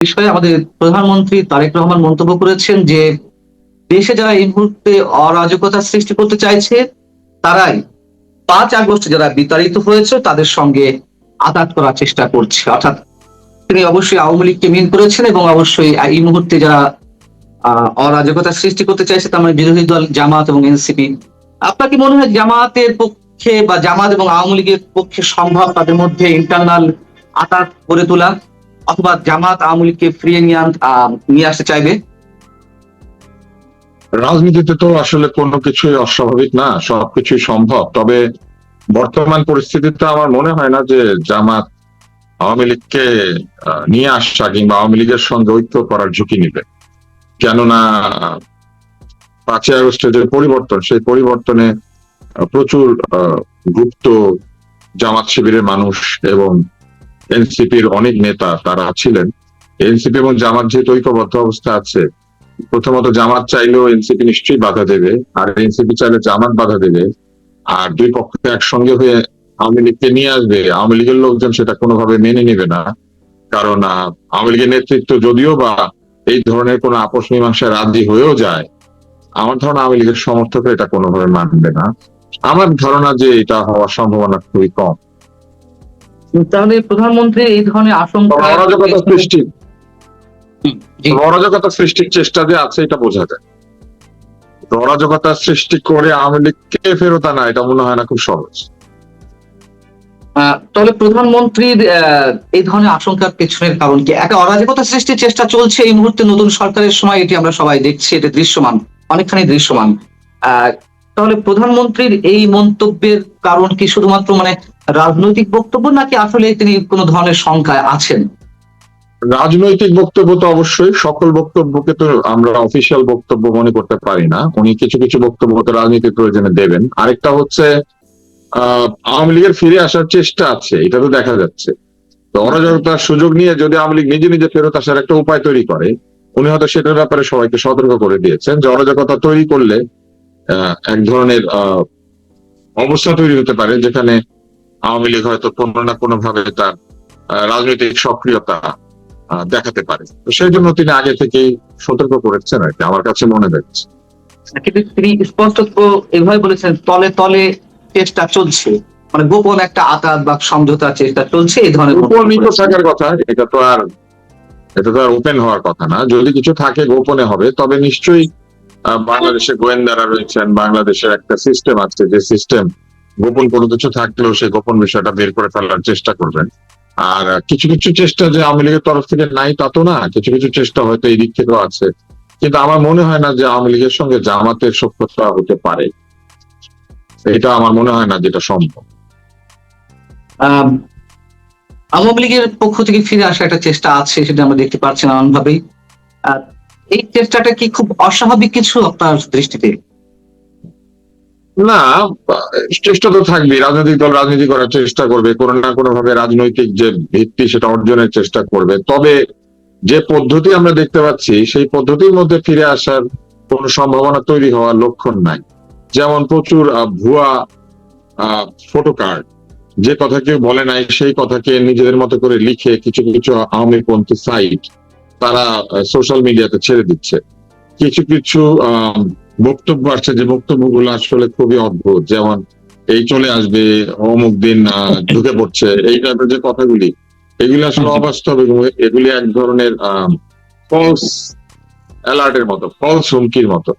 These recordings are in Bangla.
বিষয়ে আমাদের প্রধানমন্ত্রী তারেক রহমান মন্তব্য করেছেন যে দেশে যারা এই মুহূর্তে অরাজকতা সৃষ্টি করতে চাইছে তারাই 5 আগস্ট যারা বিতাড়িত হয়েছে তাদের সঙ্গে আঘাত করার চেষ্টা করছে। অর্থাৎ তিনি অবশ্যই আওয়ামী লীগকে মিন করেছেন এবং অবশ্যই এই মুহূর্তে যারা অরাজকতা সৃষ্টি করতে চাইছে তার মানে বিরোধী দল জামাত এবং এনসিপি। আপনার কি মনে হয় জামাতের পক্ষে বা জামাত এবং আওয়ামী লীগের পক্ষে সম্ভব তাদের মধ্যে ইন্টারনাল আঘাত গড়ে তোলা, অথবা জামাত আওয়ামী লীগকে ফিরিয়ে নিয়ে আসতে চাইবে? রাজনীতিতে তো আসলে কোনো কিছুই অস্বাভাবিক না, সবকিছুই সম্ভব। তবে বর্তমান পরিস্থিতিতে আমার মনে হয় না যে জামাত আওয়ামী লীগকে নিয়ে আসা কিংবা আওয়ামী লীগের সঙ্গে ঐক্য করার ঝুঁকি নিবে। কেননা 5 আগস্টের যে পরিবর্তন, সেই পরিবর্তনে প্রচুর গুপ্ত জামাত শিবিরের মানুষ এবং এনসিপির অনেক নেতা তারা ছিলেন। এনসিপি এবং জামাত যেহেতু ঐক্যবদ্ধ অবস্থা আছে, প্রথমত জামাত চাইলেও এনসিপি নিশ্চয়ই বাধা দেবে, আর এনসিপি চাইলে জামাত বাধা দেবে, আর দুই পক্ষ একসঙ্গে হয়ে আওয়ামী লীগকে নিয়ে আসবে। আওয়ামী লীগের লোকজন সেটা কোনোভাবে মেনে নেবে না, কারণ আওয়ামী লীগের নেতৃত্ব যদিও বা এই ধরনের কোন আপোষ মীমাংসায় রাজি হয়েও যায়, আমার ধারণা আওয়ামী লীগের সমর্থকরা এটা কোনোভাবে মানবে না। আমার ধারণা যে এটা হওয়ার সম্ভাবনা খুবই কম। তাহলে প্রধানমন্ত্রী এই ধরনের আশঙ্কা অরাজকতা সৃষ্টি অরাজকতা সৃষ্টির চেষ্টা যে আছে এটা বোঝা যায়। অরাজকতা সৃষ্টি করে আওয়ামী লীগকে ফেরত আনা এটা মনে হয় না খুব সহজ। তাহলে প্রধানমন্ত্রীর এই ধরনের আশঙ্কার পেছনের কারণ কি? একটা অরাজকতা সৃষ্টির চেষ্টা চলছে এই মুহূর্তে নতুন সরকারের সময়, এটি আমরা সবাই দেখছি, এটা দৃশ্যমান, অনেকখানি দৃশ্যমান। তাহলে প্রধানমন্ত্রীর এই মন্তব্যের কারণ কি শুধুমাত্র মানে রাজনৈতিক বক্তব্য, নাকি আসলে তিনি কোনো ধরনের শঙ্কায় আছেন? রাজনৈতিক বক্তব্য তো অবশ্যই, সকল বক্তব্যকে তো আমরা অফিসিয়াল বক্তব্য মনে করতে পারি না। উনি কিছু কিছু বক্তব্য তো রাজনীতির প্রয়োজনে দেবেন। আরেকটা হচ্ছে আওয়ামী লীগের ফিরে আসার চেষ্টা আছে, এটা তো দেখা যাচ্ছে। তো অরাজকতার সুযোগ নিয়ে যদি আওয়ামী লীগ নিজে নিজে ফেরত আসার একটা উপায় তৈরি করে, উনি হয়তো সেটার ব্যাপারে সবাইকে সতর্ক করে দিয়েছেন যে অরাজকতা তৈরি করলে এক ধরনের অবস্থা তৈরি হতে পারে যেখানে আওয়ামী লীগ হয়তো কোনো না কোনো ভাবে তার রাজনৈতিক সক্রিয়তা দেখাতে পারে। তো সেই জন্য তিনি আগে থেকেই সতর্ক করেছেন আর কি, আমার কাছে মনে হচ্ছে। কিন্তু তিনি স্পষ্ট এভাবে বলেছেন তলে তলে চেষ্টা চলছে, মানে গোপন একটা আঘাত বা সমঝোতার চেষ্টা চলছে, এই ধরনের গোপনীয় থাকার কথা, এটা তো আর ওপেন হওয়ার কথা না। যদি কিছু থাকে গোপনে হবে, তবে নিশ্চয়ই বাংলাদেশে গোয়েন্দারা রয়েছেন, বাংলাদেশের একটা সিস্টেম আছে, যে সিস্টেম গোপন কোনো কিছু থাকলেও সেই গোপন বিষয়টা বের করে ফেলার চেষ্টা করবেন। আর কিছু কিছু চেষ্টা যে আওয়ামী লীগের তরফ থেকে নাই তা তো না, কিছু কিছু চেষ্টা হয়তো এই দিক থেকেও আছে, কিন্তু আমার মনে হয় না যে আওয়ামী লীগের সঙ্গে জামাতের সখ্যতা হতে পারে। এটা আমার মনে হয় না যেটা সম্ভব। আওয়ামী লীগের পক্ষ থেকে ফিরে আসা একটা চেষ্টা আছে, সেটা আমরা দেখতে পাচ্ছি নানান ভাবেই। এই চেষ্টাটা কি খুব অস্বাভাবিক কিছু আপনার দৃষ্টিতে? না, চেষ্টা তো থাকবে। রাজনৈতিক দল রাজনীতি করার চেষ্টা করবে, কোনো না কোনো ভাবে রাজনৈতিক যে ভিত্তি সেটা অর্জনের চেষ্টা করবে। তবে যে পদ্ধতি আমরা দেখতে পাচ্ছি, সেই পদ্ধতির মধ্যে ফিরে আসার কোন সম্ভাবনা তৈরি হওয়ার লক্ষণ নাই। যেমন প্রচুর ভুয়া ফটো কার্ড, যে কথা কেউ বলে নাই সেই কথাকে নিজেদের মতো করে লিখে কিছু কিছু আওয়ামী পন্থী সাইট তারা সোশ্যাল মিডিয়াতে ছেড়ে দিচ্ছে। কিছু কিছু বক্তব্য আসছে, যে বক্তব্যগুলো আসলে খুবই অদ্ভুত, যেমন এই চলে আসবে, অমুক দিন ঢুকে পড়ছে, এই টাইপের যে কথাগুলি, এগুলি আসলে অবাস্তব এবং এগুলি এক ধরনের ফলস অ্যালার্টের মতো, ফলস হুমকির মতো।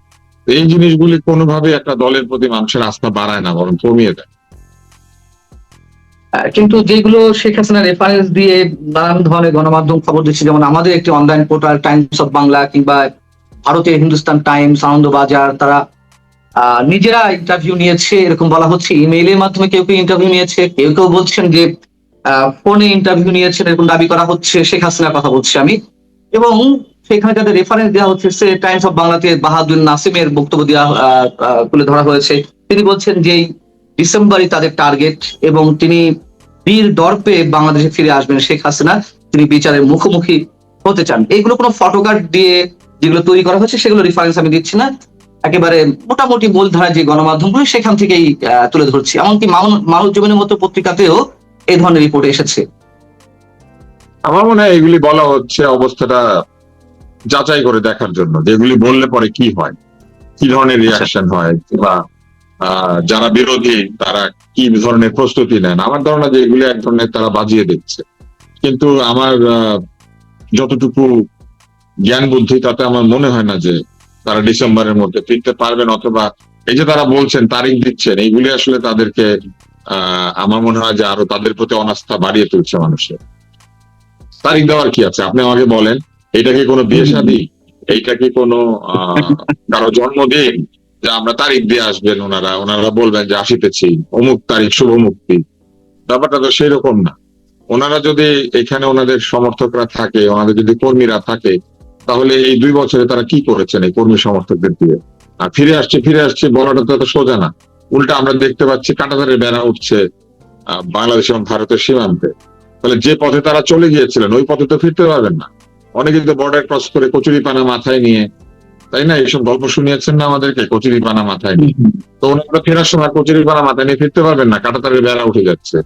এই জিনিসগুলি কোনোভাবে একটা দলের প্রতি মানুষের আস্থা বাড়ায় না, বরং কমিয়ে দেয়। কিন্তু যেগুলো শেখ হাসিনা রেফারেন্স দিয়ে নানান ধরনের গণমাধ্যম খবর দিচ্ছে, যেমন আমাদের একটি online portal Times of Bangla কিংবা ভারতের হিন্দুস্তান টাইমস, আনন্দবাজার, তারা নিজেরা ইন্টারভিউ নিয়েছে, এরকম বলা হচ্ছে। ইমেইলের মাধ্যমে কেউ কেউ ইন্টারভিউ নিয়েছে, কেউ কেউ বলছেন যে ফোনে ইন্টারভিউ নিয়েছেন, এরকম দাবি করা হচ্ছে। শেখ হাসিনার কথা বলছি আমি। এবং সেখানে যাদের রেফারেন্স দেওয়া হচ্ছে, সে টাইমস অফ বাংলাতে বাহাদুর নাসিমের বক্তব্য দেওয়া তুলে ধরা হয়েছে। তিনি বলছেন যে ডিসেম্বরই তাদের টার্গেট এবং তিনি বীর দর্পে বাংলাদেশে ফিরে আসবেন শেখ হাসিনা, তিনি বিচারের মুখোমুখি হতে চান। এইগুলো কোনো ফটোকার্ড দিয়ে যেগুলো তৈরি করা হয়েছে সেগুলো রেফারেন্স আমি দিচ্ছি না, একেবারে মোটামুটি মূলধারা যে গণমাধ্যমগুলো সেখান থেকেই তুলে ধরছি। এমনকি মানব জীবনের মতো পত্রিকাতেও এই ধরনের রিপোর্ট এসেছে। আমার মনে হয় এগুলি বলা হচ্ছে অবস্থাটা যাচাই করে দেখার জন্য, যেগুলি বললে পরে কি হয়, কি ধরনের রিয়াকশন হয়, বা যারা বিরোধী তারা কি ধরনের প্রস্তুতি নেন। আমার ধারণা যে এগুলি এক ধরনের তারা বাজিয়ে দিচ্ছে। কিন্তু আমার যতটুকু জ্ঞান বুদ্ধি, তাতে আমার মনে হয় না যে তারা ডিসেম্বরের মধ্যে ফিরতে পারবেন, অথবা এই যে তারা বলছেন তারিখ দিচ্ছেন, এইগুলি আসলে তাদেরকে আমার মনে হয় যে আরো তাদের প্রতি অনাস্থা বাড়িয়ে তুলছে মানুষের। তারিখ দেওয়ার কি আছে? আপনি আমাকে বলেন, এটা কি কোনো বিয়ে শাদী? এইটা কি কোনো কারো জন্মদিন যে আমরা তারিখ দিয়ে আসবেন, ওনারা বলবেন যে আসিতেছি অমুক তারিখ শুভ মুক্তি? ব্যাপারটা তো সেই রকম না। ওনারা যদি এখানে ওনাদের সমর্থকরা থাকে, ওনাদের যদি কর্মীরা থাকে, তাহলে এই 2 বছরে তারা কি করেছেন এই কর্মী সমর্থকদের দিয়ে? আর ফিরে আসছে বলাটা তো এত সোজা না। উল্টা আমরা দেখতে পাচ্ছি কাঁটাতারের বেড়া উঠছে বাংলাদেশ এবং ভারতের সীমান্তে। তাহলে যে পথে তারা চলে গিয়েছিলেন ওই পথে তো ফিরতে পারবেন না। অনেকে তো বর্ডার ক্রস করে কচুরিপানা মাথায় নিয়ে, তাই না, এইসব গল্প শুনিয়েছেন না আমাদেরকে, কচুরিপানা মাথায় নিয়ে। তো ওনারা ফেরার সময় কচুরিপানা মাথায় নিয়ে ফিরতে পারবেন না, কাঁটাতারের বেড়া উঠে যাচ্ছে।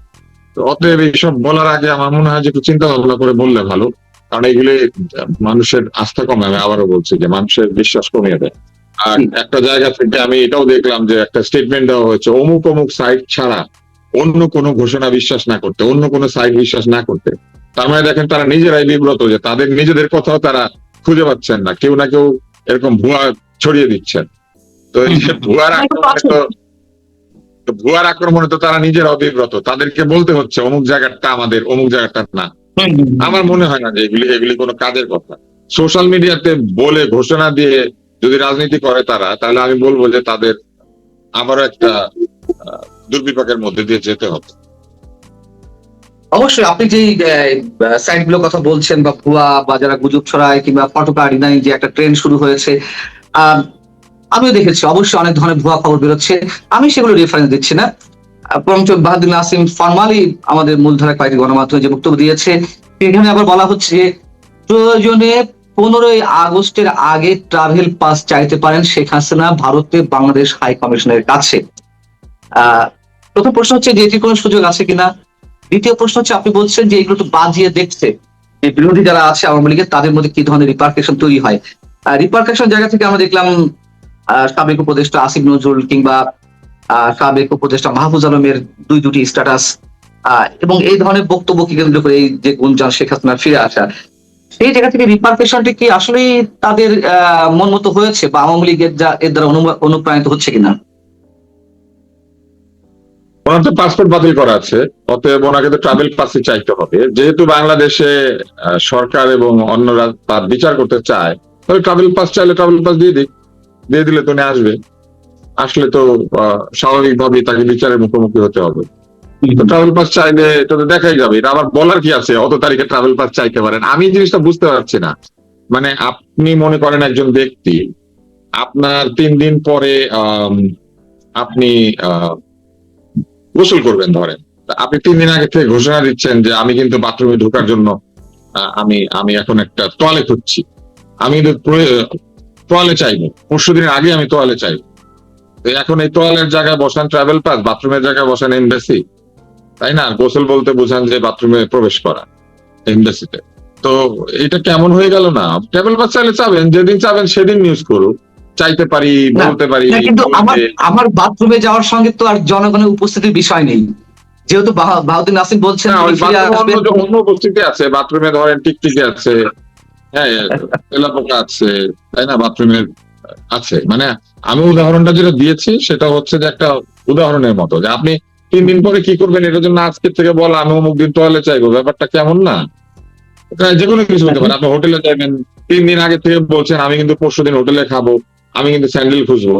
তো অতএব এইসব বলার আগে আমার মনে হয় যে একটু চিন্তা ভাবনা করে বললে ভালো, কারণ এগুলি মানুষের আস্থা কমে। আমি আবারও বলছি যে মানুষের বিশ্বাস কমিয়ে দেয়। আর একটা জায়গা থেকে আমি এটাও দেখলাম যে একটা স্টেটমেন্ট দেওয়া হয়েছে, অমুক অমুক সাইট ছাড়া অন্য কোনো ঘোষণা বিশ্বাস না করতে, অন্য কোনো সাইট বিশ্বাস না করতে। তার মানে দেখেন তারা নিজেরাই বিব্রত যে তাদের নিজেদের কথাও তারা খুঁজে পাচ্ছেন না, কেউ না কেউ এরকম ভুয়া ছড়িয়ে দিচ্ছেন। তো এই যে ভুয়ার আক্রমণে তো তারা নিজেরা অবিব্রত, তাদেরকে বলতে হচ্ছে অমুক জায়গাটা আমাদের, অমুক জায়গাটা না। আমার মনে হয় না যে এগুলি কোনো কাজের কথা। সোশ্যাল মিডিয়াতে বলে ঘোষণা দিয়ে যদি রাজনীতি করে তারা, তাহলে আমি বলবো যে তাদের আবারও একটা দুর্বিপাকের মধ্যে দিয়ে যেতে হবে। অবশ্যই আপনি যে সাইট গুলোর কথা বলছেন, বা ভুয়া বা যারা গুজব ছড়ায় কিংবা ফটোকার্ডিনাই যে একটা ট্রেন্ড শুরু হয়েছে, আমিও দেখেছি অবশ্যই অনেক ধরনের ভুয়া খবর বেরোচ্ছে। আমি সেগুলো রেফারেন্স দিচ্ছি না, বরঞ্চ বাহাদুর নাসিম ফরমালি আমাদের মূলধারা কয়েকটি গণমাধ্যমে যে বক্তব্য দিয়েছে, সেখানে আবার বলা হচ্ছে প্রয়োজনে 15 আগস্টের আগে ট্রাভেল পাস চাইতে পারেন শেখ হাসিনা ভারতে বাংলাদেশ হাই কমিশনের কাছে। প্রথম প্রশ্ন হচ্ছে যে এটির কোনো সুযোগ আছে কিনা। দ্বিতীয় প্রশ্ন হচ্ছে, আপনি বলছেন যে এগুলো তো বাজিয়ে দেখছে, যে বিরোধী যারা আছে আওয়ামী লীগের তাদের মধ্যে কি ধরনের রিপার্কেশন তৈরি হয়। রিপার্কেশন জায়গা থেকে আমরা দেখলাম সাবেক উপদেষ্টা আসিফ নজরুল কিংবা সাবেক উপদেষ্টা মাহফুজ আলমের দুটি স্ট্যাটাস, এবং এই ধরনের বক্তব্যকে কেন্দ্র করে এই যে গুঞ্জন শেখ হাসিনা ফিরে আসা, সেই জায়গা থেকে রিপার্কেশনটি কি আসলে তাদের মন মতো হয়েছে, বা আওয়ামী লীগের এর দ্বারা অনুপ্রাণিত হচ্ছে কিনা? ওনার তো পাসপোর্ট বাতিল করা আছে, অতএব ওনাকে তো ট্রাভেল পাসই চাইতে হবে। যেহেতু বাংলাদেশে সরকার এবং অন্যরা তার বিচার করতে চায়, তাহলে ট্রাভেল পাস চাইলে ট্রাভেল পাস দিয়ে দিলে তো উনি আসবে। আসলে তো স্বাভাবিকভাবেই তাকে বিচারের মুখোমুখি হতে হবে। তো ট্রাভেল পাস চাইলে এটা তো দেখাই যাবে। এটা আবার বলার কি আছে অত তারিখে ট্রাভেল পাস চাইতে পারেন? আমি জিনিসটা বুঝতে পারছি না। মানে আপনি মনে করেন একজন ব্যক্তি, আপনার 3 দিন পরে আপনি গোসল করবেন ধরেন, আপনি 3 দিন আগে থেকে ঘোষণা দিচ্ছেন যে আমি কিন্তু বাথরুমে ঢোকার জন্য আমি এখন একটা তোয়ালে খুঁজছি, আমি কিন্তু তোয়ালে চাইবো, 15 দিনের আগে আমি তোয়ালে চাইবো। এখন এই তোয়ালের জায়গায় বসান ট্রাভেল পাস, বাথরুমের জায়গায় বসান এমবাসি, তাই না? গোসল বলতে বোঝান যে বাথরুমে প্রবেশ করা এমবাসিতে। তো এটা কেমন হয়ে গেল না? ট্রাভেল পাস চাইলে চাবেন, যেদিন চাবেন সেদিন নিউজ করুন, চাইতে পারি, বলতে পারি। কিন্তু আমার বাথরুমে যাওয়ার সঙ্গে তো আর জনগণের উপস্থিতির বিষয় নেই, যেহেতু বাহাদুর নাসিম বলছেন অন্য উপস্থিতি আছে। বাথরুমে ধরেন টিকটিকি আছে, হ্যাঁ, তেলাপোকা আছে, তাই না, বাথরুমের আছে। মানে আমি উদাহরণটা যেটা দিয়েছি সেটা হচ্ছে যে একটা উদাহরণের মতো, যে আপনি 3 দিন পরে কি করবেন এটার জন্য আজকের থেকে বলা আমি অমুক দিন তোয়ালে চাইবো, ব্যাপারটা কেমন না? যে কোনো কিছু হতে পারে। আপনি হোটেলে যাবেন, 3 দিন আগে থেকে বলছেন আমি কিন্তু 15 দিন হোটেলে খাবো, আমি কিন্তু স্যান্ডেল খুঁজবো।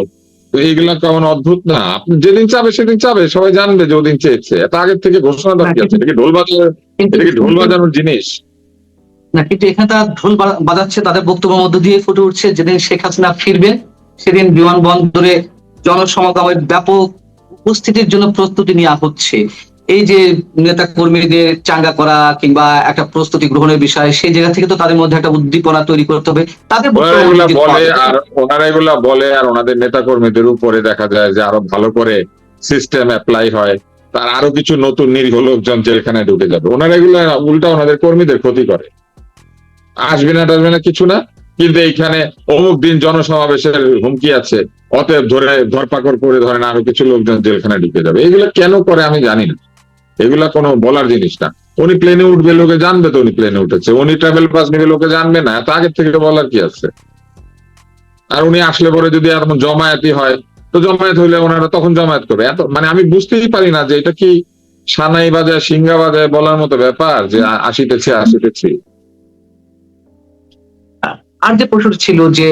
তো এইগুলা কেমন অদ্ভুত না? আপনি যেদিন চাবে সেদিন চাবে, সবাই জানবে যে ওদিন চেয়েছে। এত আগের থেকে ঘোষণা দরকার আছে? এটা কি ঢোল বাজানোর জিনিস? না, কিন্তু এখানে তারা ঢোল বাজাচ্ছে, তাদের বক্তব্যের মধ্য দিয়ে ফুটে উঠছে যেদিন শেখ হাসিনা ফিরবেন সেদিন বিমানবন্দরে জনসমাগমের ব্যাপক উপস্থিতির জন্য প্রস্তুতি নেওয়া হচ্ছে। এই যে নেতা কর্মীদের চাঙ্গা করা কিংবা একটা প্রস্তুতি গ্রহণের বিষয়, সেই জায়গা থেকে তো তাদের মধ্যে একটা উদ্দীপনা তৈরি করতে হবে। তাদের ওনারা এগুলা বলে আর ওনাদের নেতা কর্মীদের উপরে দেখা যায় যে আরো ভালো করে সিস্টেম অ্যাপ্লাই হয়, তার আরো কিছু নতুন নিরীহ লোকজন জেলখানায় ঢুকে যাবে। ওনারা এগুলা উল্টা ওনাদের কর্মীদের ক্ষতি করে। আসবে না টাসবে না কিছু না, কিন্তু এইখানে অমুক দিন জনসমাবেশের হুমকি আছে, অতএব ধরে ধরপাকড় করে ধরেন আরো কিছু লোকজন জেলখানায় ঢুকে যাবে। এগুলা কেন করে আমি জানি না, এগুলা কোনো বলার জিনিস না। উনি প্লেনে উঠবে, লোকে জানবে তো উনি প্লেনে উঠেছে। উনি ট্রাভেল পাস নিবে, লোকে জানবে না, তা আগের থেকে বলার কি আছে? আর উনি আসলে পরে যদি এরকম জমায়েতই হয়, তো জমায়েত হইলে ওনারা তখন জমায়েত করবে। এত মানে আমি বুঝতেই পারি না যে এটা কি সানাই বাজায় সিঙ্গা বাজায় বলার মতো ব্যাপার যে আসিতেছে আসিতেছি। আর যে প্রশ্নটা ছিল যে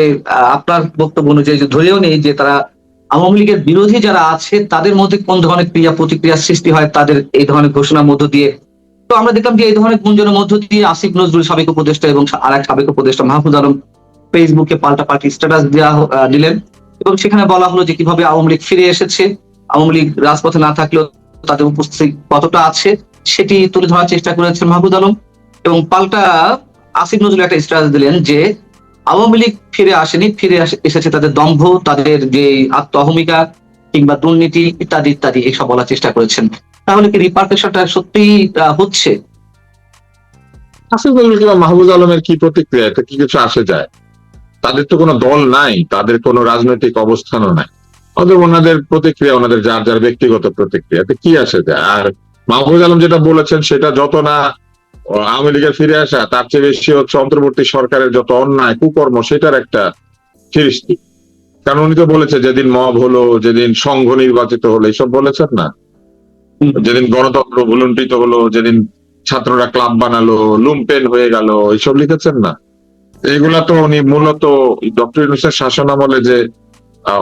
আপনার বক্তব্য অনুযায়ী যে ধরেও নেই যে তারা আওয়ামী লীগের বিরোধী যারা আছে তাদের মধ্যে কোন ধরনের ক্রিয়া প্রতিক্রিয়া সৃষ্টি হয় তাদের এই ধরনের ঘোষণার মধ্য দিয়ে। তো আমরা দেখলাম যে এই ধরনের গুঞ্জনের মধ্য দিয়ে আসিফ নজরুল সাবেক উপদেষ্টা এবং আর এক সাবেক উপদেষ্টা মাহফুজ আলম ফেসবুকে পাল্টাপাল্টি স্ট্যাটাস দিলেন এবং সেখানে বলা হলো যে কিভাবে আওয়ামী লীগ ফিরে এসেছে, আওয়ামী লীগ রাজপথে না থাকলেও তাদের উপস্থিতি কতটা আছে সেটি তুলে ধরার চেষ্টা করেছেন মাহফুজ আলম। এবং পাল্টা আসিফ নজরুল একটা স্ট্যাটাস দিলেন যে আওয়ামী লীগ ফিরে আসেনি, এসেছে তাদের দম্ভ, তাদের যে আত্ম অহমিকা কিংবা দুর্নীতি ইত্যাদি ইত্যাদি এসব বলার চেষ্টা করেছেন। তাহলে কি রিপার্কেশনটা সত্যি হচ্ছে? আসিফ নজরুল কিংবা মাহবুব আলমের কি প্রতিক্রিয়া, এটা কি কিছু আসে যায়? তাদের তো কোনো দল নাই, তাদের কোনো রাজনৈতিক অবস্থানও নাই। অতএব ওনাদের প্রতিক্রিয়া ওনাদের যার যার ব্যক্তিগত প্রতিক্রিয়া, কি আসে যায়? আর মাহবুব আলম যেটা বলেছেন সেটা যত না আওয়ামী লীগের ফিরে আসা, তার চেয়ে বেশি হচ্ছে অন্তর্বর্তী সরকারের যত অন্যায় কুকর্ম সেটার একটা ফিরিস্তি। কারণ উনি তো বলেছে যেদিন মব হলো, যেদিন সংঘ নির্বাচিত হলো, এইসব বলেছেন না? যেদিন গণতন্ত্র ভুলুণ্ঠিত হলো, যেদিন ছাত্ররা ক্লাব বানালো, লুম্পেন হয়ে গেল, এইসব লিখেছেন না? এইগুলা তো উনি মূলত ডক্টর ইউনূসের শাসন আমলে যে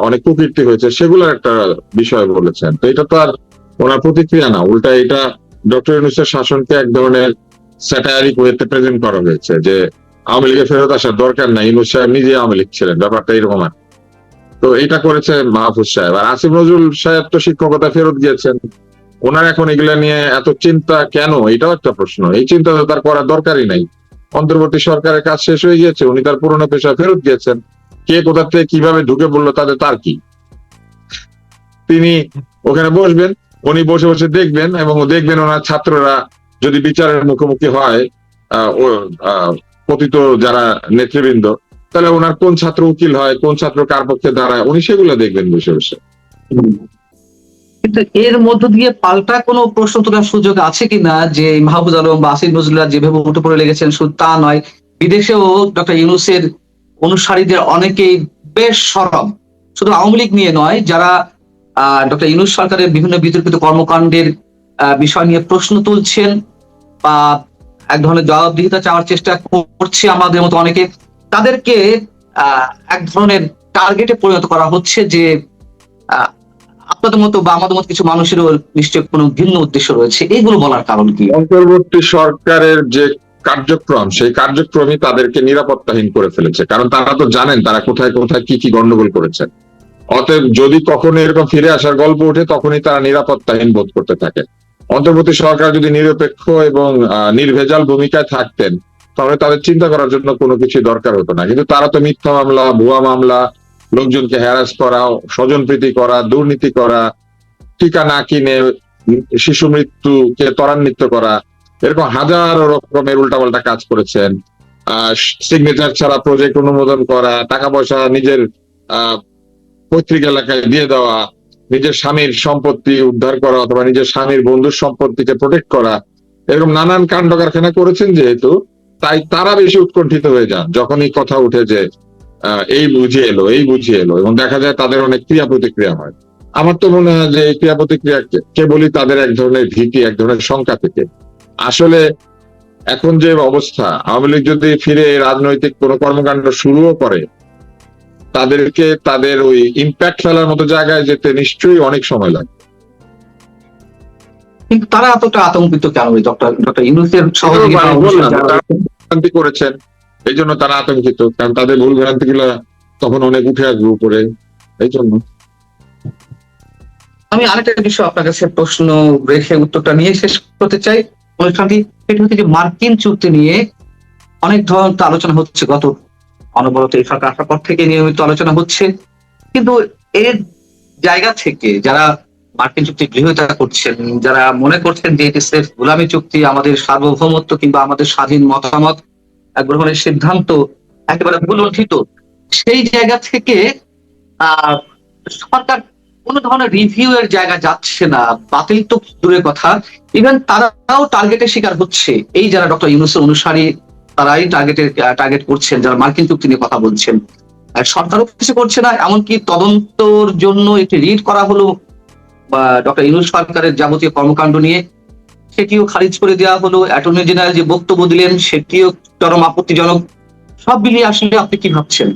অনেক কুকীর্তি হয়েছে সেগুলোর একটা বিষয় বলেছেন। তো এটা তো আর ওনার প্রতিক্রিয়া না, উল্টা এটা ডক্টর ইউনূসের শাসনকে এক ধরনের স্যাটায়ারিক ওয়েতে প্রেজেন্ট করা হয়েছে যে আওয়ামী লীগে ফেরত আসার দরকার নাই, ইউনূস সাহেব নিজে আওয়ামী লীগ ছিলেন, ব্যাপারটা এরকম। আর তো এটা করেছে মাহফুজ সাহেব। আর আসিফ নজরুল সাহেব তো শিক্ষকতা ফেরত গিয়েছেন, ওনার এখন এগুলা নিয়ে এত চিন্তা কেন, এটাও একটা প্রশ্ন। এই চিন্তা তো তার করার দরকারই নাই। অন্তর্বর্তী সরকারের কাজ শেষ হয়ে গিয়েছে, উনি তার পুরোনো পেশায় ফেরত গিয়েছেন। কে কোথা থেকে কিভাবে ঢুকে পড়লো তাদের তার কি? তিনি ওখানে বসবেন, উনি বসে বসে দেখবেন এবং দেখবেন ওনার ছাত্ররা যদি বিচারের মুখোমুখি হয় পতিত যারা নেতৃবৃন্দ, তাহলে ওনার কোন ছাত্র উকিল হয়, কোন ছাত্র কার পক্ষে দাঁড়ায়, উনি সেগুলো দেখবেন বসে বসে। কিন্তু এর মধ্য দিয়ে পাল্টা কোনো প্রশ্ন তোলার সুযোগ আছে কিনা যে মাহফুজ আলম বা আসিফ নজরুল্লাহ যেভাবে উঠে পড়ে লেগেছেন শুধু তা নয়, বিদেশেও ডক্টর ইউনূসের অনুসারীদের অনেকেই বেশ সরব, শুধু আওয়ামী লীগ নিয়ে নয়, যারা ডক্টর ইউনূস সরকারের বিভিন্ন বিতর্কিত কর্মকাণ্ডের বিষয় নিয়ে প্রশ্ন তুলছেন বা এক ধরনের জবাবদিহিতা চাওয়ার চেষ্টা করছে আমাদের মতো অনেকে, তাদেরকে এক ধরনের টার্গেটে পরিণত করা হচ্ছে যে আপনাদের মতো বা আমাদের মতো কিছু মানুষেরও নিশ্চয়ই কোনো ভিন্ন উদ্দেশ্য রয়েছে। এইগুলো বলার কারণ কি? অন্তর্বর্তী সরকারের যে কার্যক্রম, সেই কার্যক্রমই তাদেরকে নিরাপত্তাহীন করে ফেলেছে। কারণ তারা তো জানেন তারা কোথায় কোথায় কি কি গন্ডগোল করেছেন। অতএব যদি কখনো এরকম ফিরে আসার গল্প ওঠে তখনই তারা নিরাপত্তাহীন বোধ করতে থাকে। অন্তর্বর্তী সরকার যদি নিরপেক্ষ এবং নির্ভেজাল ভূমিকায় থাকতেন তাহলে তাদের চিন্তা করার জন্য কোনো কিছু দরকার হতো না। কিন্তু তারা তো মিথ্যা মামলা, ভুয়া মামলা, লোকজনকে হ্যারাস করা, স্বজনপ্রীতি করা, দুর্নীতি করা, টিকা না কিনে শিশু মৃত্যুকে ত্বরান্বিত করা, এরকম হাজারো রকমের উল্টাপাল্টা কাজ করেছেন। সিগনেচার ছাড়া প্রজেক্ট অনুমোদন করা, টাকা পয়সা নিজের পৈতৃক এলাকায় দিয়ে দেওয়া, নিজের স্বামীর সম্পত্তি উদ্ধার করা অথবা নিজের স্বামীর বন্ধুর সম্পত্তিকে প্রোটেক্ট করা, এরকম নানান কাণ্ড কারখানা করেছেন যেহেতু, তাই তারা বেশি উৎকণ্ঠিত হয়ে যান যখনই কথা উঠে যে এই বুঝিয়ে এলো, এই বুঝিয়ে এলো, এবং দেখা যায় তাদের অনেক ক্রিয়া প্রতিক্রিয়া হয়। আমার তো মনে হয় যে এই ক্রিয়া প্রতিক্রিয়া কেবলই তাদের এক ধরনের ভীতি, এক ধরনের শঙ্কা থেকে। আসলে এখন যে অবস্থা, আওয়ামী লীগ যদি ফিরে রাজনৈতিক কোনো কর্মকাণ্ড শুরুও করে, তাদেরকে তাদের ওই ইম্প্যাক্ট ফেলার মতো জায়গায় যেতে নিশ্চয়ই অনেক সময় লাগে। কিন্তু তারা এতটা আতঙ্কিত কেন? ডক্টর ইউনূসের ভুলভ্রান্তি করেছেন এই জন্য তারা আতঙ্কিত, কারণ তাদের ভুল ভ্রান্তি গুলা তখন অনেক উঠে আসবে উপরে, এই জন্য। আমি আরেকটা বিষয় আপনার কাছে প্রশ্ন রেখে উত্তরটা নিয়ে শেষ করতে চাই অনুষ্ঠানটি। সেটা হচ্ছে যে মার্কিন চুক্তি নিয়ে অনেক ধরনের আলোচনা হচ্ছে, গত অনবরত এই সরকার আসার পর থেকে নিয়মিত আলোচনা হচ্ছে, কিন্তু এর জায়গা থেকে যারা মার্কিন চুক্তি গৃহীতা করছেন, যারা মনে করছেন যে এটি সেফ গোলামী চুক্তি, আমাদের সার্বভৌমত্ব কিংবা আমাদের স্বাধীন মতামত গ্রহণের সিদ্ধান্ত একেবারে ভুলুণ্ঠিত, সেই জায়গা থেকে আহ সরকার কোন ধরনের রিভিউ এর জায়গা যাচ্ছে না, বাতিল তো দূরের কথা, ইভেন তারাও টার্গেটের শিকার হচ্ছে। এই যারা ডক্টর ইউনূসের অনুসারী তারাই টার্গেট করছেন, যারা মার্কিন চুক্তি নিয়ে কথা বলছেন। আর সরকারও কিছু করছে না, এমনকি তদন্তর জন্য একটি রিট করা হলো ডক্টর ইউনূস সরকারের যাবতীয় কর্মকাণ্ড নিয়ে, সেটিও খারিজ করে দেওয়া হলো। অ্যাটর্নি জেনারেল যে বক্তব্য দিলেন সেটিও চরম আপত্তিজনক। সব মিলিয়ে আসলে আপনি কি ভাবছেন?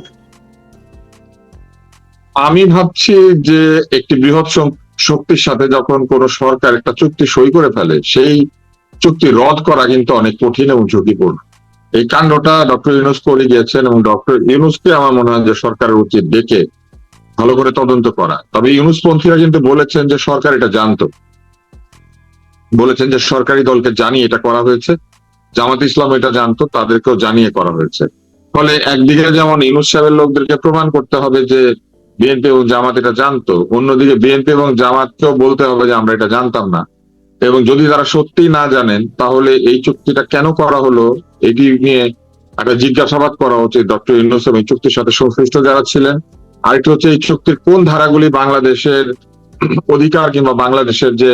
আমি ভাবছি যে একটি বৃহৎ শক্তির সাথে যখন কোন সরকার একটা চুক্তি সই করে ফেলে, সেই চুক্তি রদ করা কিন্তু অনেক কঠিন এবং ঝুঁকিপূর্ণ। এই কাণ্ডটা ডক্টর ইউনূস করে গিয়েছেন এবং ডক্টর ইউনূসকে আমার মনে হয় যে সরকারের উচিত ডেকে ভালো করে তদন্ত করা। তবে ইউনূস পন্থীরা কিন্তু বলেছেন যে সরকার এটা জানতো, বলেছেন যে সরকারি দলকে জানিয়ে এটা করা হয়েছে, জামাত ইসলাম এটা জানতো, তাদেরকেও জানিয়ে করা হয়েছে। ফলে একদিকে যেমন ইউনূস সাহেবের লোকদেরকে প্রমাণ করতে হবে যে বিএনপি এবং জামাত এটা জানতো, অন্যদিকে বিএনপি এবং জামাতকেও বলতে হবে যে আমরা এটা জানতাম না। এবং যদি তারা সত্যি না জানেন তাহলে এই চুক্তিটা কেন করা হলো এটি নিয়ে একটা জিজ্ঞাসাবাদ করা উচিত ডক্টর ইউনূস এবং এই চুক্তির সাথে সংশ্লিষ্ট যারা ছিলেন। আরেকটি হচ্ছে এই চুক্তির কোন ধারাগুলি বাংলাদেশের অধিকার কিংবা বাংলাদেশের যে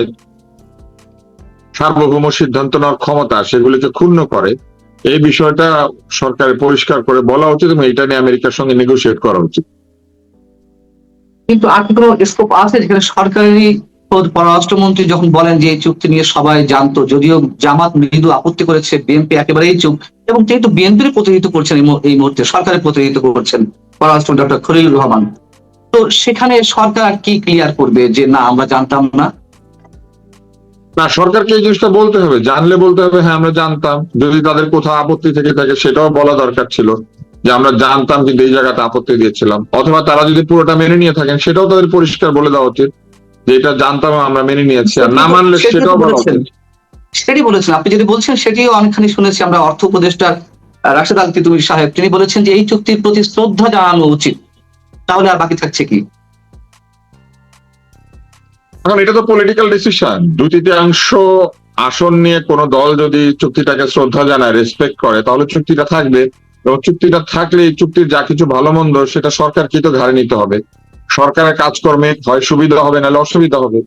সার্বভৌম সিদ্ধান্ত নেওয়ার ক্ষমতা সেগুলিকে ক্ষুণ্ণ করে, এই বিষয়টা সরকারের পরিষ্কার করে বলা উচিত এবং এটা নিয়ে আমেরিকার সঙ্গে নেগোশিয়েট করা উচিত। কিন্তু আর কি কোনো স্কোপ আছে যেখানে সরকারি পররাষ্ট্রমন্ত্রী যখন বলেন যে এই চুক্তি নিয়ে সবাই জানতো, যদিও জামাত মৃদু আপত্তি করেছে, বিএনপি একেবারেই চুপ, এবং যেহেতু বিএনপির প্রতিনিধিত্ব করছেন এই মুহূর্তে, সরকারের প্রতিনিধিত্ব করছেন পররাষ্ট্র ডক্টর খলিলুর রহমান, তো সেখানে সরকার কি ক্লিয়ার করবে যে না আমরা জানতাম না? না, সরকারকে এই জিনিসটা বলতে হবে, জানলে বলতে হবে হ্যাঁ আমরা জানতাম। যদি তাদের কোথাও আপত্তি থেকে থাকে সেটাও বলা দরকার ছিল যে আমরা জানতাম কিন্তু এই জায়গাতে আপত্তি দিয়েছিলাম। অথবা তারা যদি পুরোটা মেনে নিয়ে থাকেন সেটাও তাদের পরিষ্কার বলে দেওয়া উচিত যে এটা জানতাম আমরা মেনে নিয়েছি, আর না মানলে সেটাও বলা উচিত। সেটি বলেছেন আপনি, যদি বলছেন সেটিও অনেকখানি শুনেছি আমরা অর্থ উপদেষ্টা রাশেদ আল তিতুমির সাহেব, তিনি বলেছেন যে এই চুক্তির প্রতি শ্রদ্ধা জানানো উচিত, তাহলে আর বাকি থাকছে কি? এখন এটা তো পলিটিক্যাল ডিসিশন। 2/3 আসন নিয়ে কোন দল যদি চুক্তিটাকে শ্রদ্ধা জানায়, রেসপেক্ট করে, তাহলে চুক্তিটা থাকবে। এবং চুক্তিটা থাকলে এই চুক্তির যা কিছু ভালো মন্দ সেটা সরকারকে তো ঘাড়ে নিতে হবে। সরকারের কাজকর্মে হয় সুবিধা হবে নাহলে অসুবিধা হবে।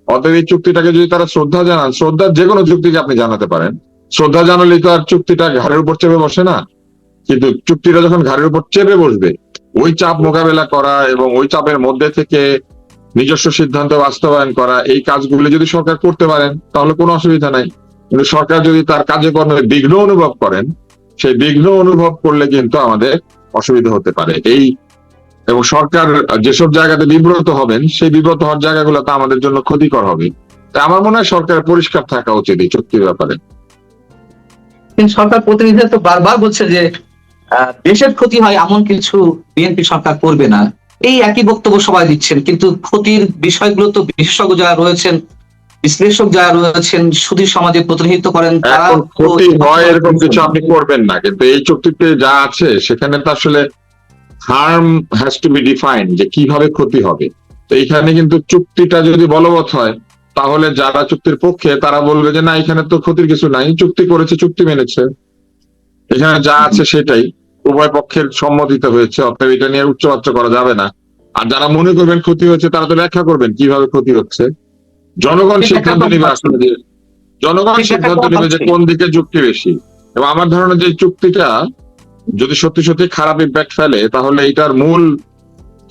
অতএব এই চুক্তিটাকে যদি তারা শ্রদ্ধা জানান, শ্রদ্ধার যে কোনো চুক্তিকে আপনি জানাতে পারেন, শ্রদ্ধা জানালেই তো আর চুক্তিটা ঘাড়ের উপর চেপে বসে না। কিন্তু চুক্তিটা যখন ঘাড়ের উপর চেপে বসবে, ওই চাপ মোকাবেলা করা এবং ওই চাপের মধ্যে থেকে নিজস্ব সিদ্ধান্ত বাস্তবায়ন করা, এই কাজগুলি যদি সরকার করতে পারেন তাহলে কোনো অসুবিধা নাই। কিন্তু সরকার যদি তার কার্যক্রমে বিঘ্ন অনুভব করেন, সেই বিঘ্ন অনুভব করলে কিন্তু আমাদের অসুবিধা হতে পারে। এবং সরকার যেসব জায়গাতে বিব্রত হবেন, সেই বিব্রত হওয়ার জায়গাগুলোতে আমাদের জন্য ক্ষতিকর হবে। তাই আমার মনে হয় সরকারের পরিষ্কার থাকা উচিত এই চুক্তির ব্যাপারে। কিন্তু সরকার প্রতিনিধিরা তো বারবার বলছে যে দেশের ক্ষতি হয় এমন কিছু বিএনপি সরকার করবে না, এই একই বক্তব্য সবাই দিচ্ছেন। কিন্তু ক্ষতির বিষয়গুলো তো বিশেষজ্ঞ যারা রয়েছেন, বিশ্লেষক যারা রয়েছেন, সুধী সমাজে প্রতিনিধিত্ব করেন, তারা এখন ক্ষতি হয় এরকম কিছু আপনি করবেন না, কিন্তু এই চুক্তিতে যা আছে সেখানে তো আসলে harm has to B defined, যে কিভাবে ক্ষতি হবে। তো এইখানে কিন্তু চুক্তিটা যদি বলবৎ হয় তাহলে যারা চুক্তির পক্ষে তারা বলবে যে না এখানে তো ক্ষতির কিছু নাই, চুক্তি করেছে, চুক্তি মেনেছে, এখানে যা আছে সেটাই উভয় পক্ষের সম্মতিতে হয়েছে, অতএব এটা নিয়ে উচ্চবাচ্য করা যাবে না। আর যারা মনে করবেন ক্ষতি হচ্ছে তারা তো ব্যাখ্যা করবেন কিভাবে ক্ষতি হচ্ছে। জনগণ সিদ্ধান্ত নেবে আসলে, যে জনগণ সিদ্ধান্ত নেবে যে কোন দিকে যুক্তি বেশি। এবং আমার ধারণা যে চুক্তিটা যদি সত্যি সত্যি খারাপ ইম্প্যাক্ট ফেলে তাহলে এটার মূল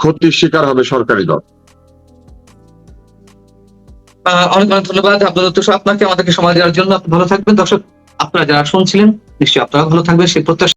ক্ষতির শিকার হবে সরকারি দল। অনেক অনেক ধন্যবাদ আপনাকে আমাদেরকে সময় দেওয়ার জন্য। আপনি ভালো থাকবেন। দর্শক, আপনারা যারা শুনছিলেন নিশ্চয়ই আপনারা ভালো থাকবেন সেই প্রত্যাশা।